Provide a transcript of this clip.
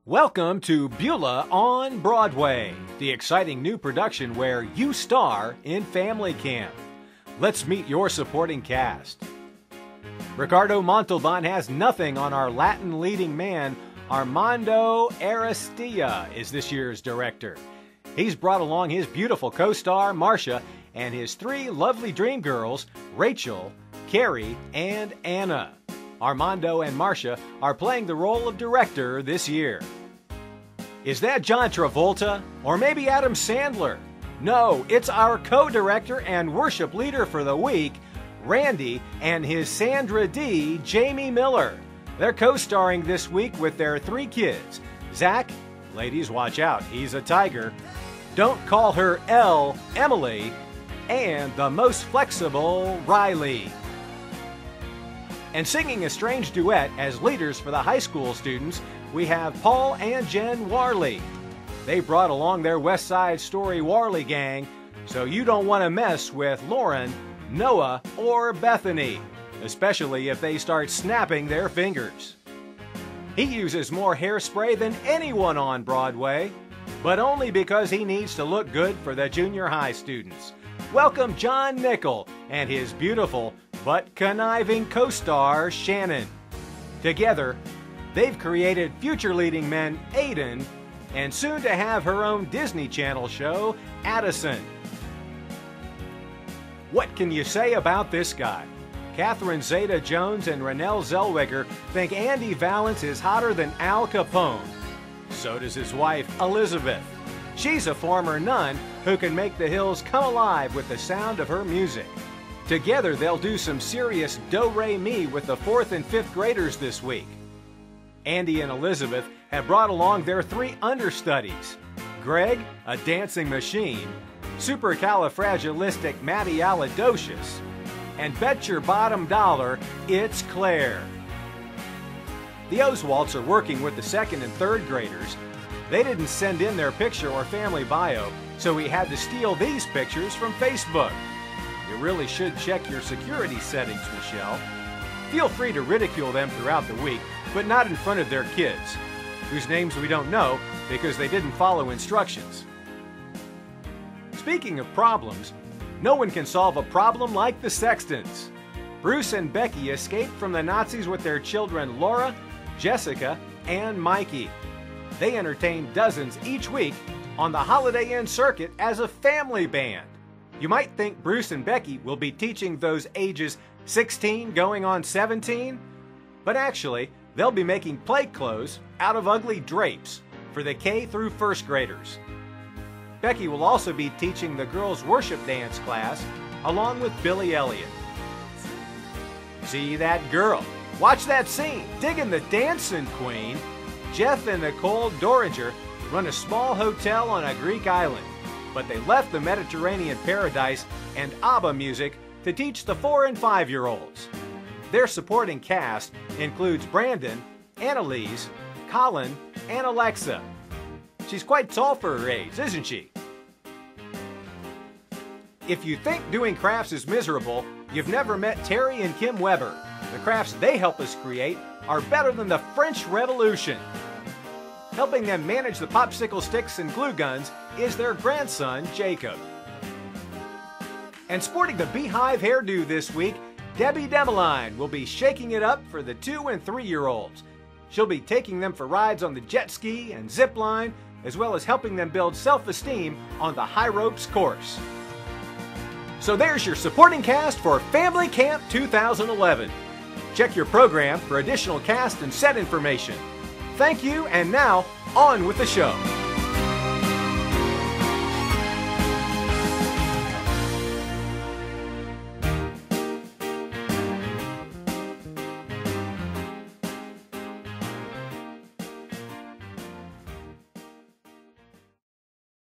Welcome to Beulah on Broadway, the exciting new production where you star in Family Camp. Let's meet your supporting cast. Ricardo Montalban has nothing on our Latin leading man. Armando Aristilla is this year's director. He's brought along his beautiful co-star, Marcia, and his three lovely dream girls, Rachel, Carrie, and Anna. Armando and Marcia are playing the role of director this year. Is that John Travolta? Or maybe Adam Sandler? No, it's our co-director and worship leader for the week, Randy, and his Sandra D, Jamie Miller. They're co-starring this week with their three kids. Zach, ladies watch out, he's a tiger. Don't call her Elle, Emily, and the most flexible, Riley. And singing a strange duet as leaders for the high school students, we have Paul and Jen Warley. They brought along their West Side Story Warley gang, so you don't want to mess with Lauren, Noah, or Bethany, especially if they start snapping their fingers. He uses more hairspray than anyone on Broadway, but only because he needs to look good for the junior high students. Welcome John Nickel and his beautiful but conniving co-star Shannon. Together, they've created future leading men Aiden and soon to have her own Disney Channel show, Addison. What can you say about this guy? Catherine Zeta-Jones and Renelle Zellweger think Andy Valance is hotter than Al Capone. So does his wife, Elizabeth. She's a former nun who can make the hills come alive with the sound of her music. Together, they'll do some serious do-re-mi with the 4th and 5th graders this week. Andy and Elizabeth have brought along their three understudies. Greg, a dancing machine, supercalifragilisticexpialidocious, and bet your bottom dollar, it's Claire. The Oswalds are working with the 2nd and 3rd graders. They didn't send in their picture or family bio, so we had to steal these pictures from Facebook. You really should check your security settings, Michelle. Feel free to ridicule them throughout the week, but not in front of their kids, whose names we don't know because they didn't follow instructions. Speaking of problems, no one can solve a problem like the Sextons. Bruce and Becky escaped from the Nazis with their children Laura, Jessica, and Mikey. They entertain dozens each week on the Holiday Inn circuit as a family band. You might think Bruce and Becky will be teaching those ages 16 going on 17, but actually, they'll be making play clothes out of ugly drapes for the K through 1st graders. Becky will also be teaching the girls' worship dance class along with Billy Elliot. See that girl? Watch that scene. Digging the dancing queen. Jeff and Nicole Doringer run a small hotel on a Greek island, but they left the Mediterranean paradise and ABBA music to teach the 4 and 5-year-olds. Their supporting cast includes Brandon, Annalise, Colin, and Alexa. She's quite tall for her age, isn't she? If you think doing crafts is miserable, you've never met Terry and Kim Weber. The crafts they help us create are better than the French Revolution. Helping them manage the popsicle sticks and glue guns is their grandson, Jacob. And sporting the beehive hairdo this week, Debbie Demeline will be shaking it up for the 2 and 3-year-olds. She'll be taking them for rides on the jet ski and zip line, as well as helping them build self-esteem on the high ropes course. So there's your supporting cast for Family Camp 2011. Check your program for additional cast and set information. Thank you, and now, on with the show.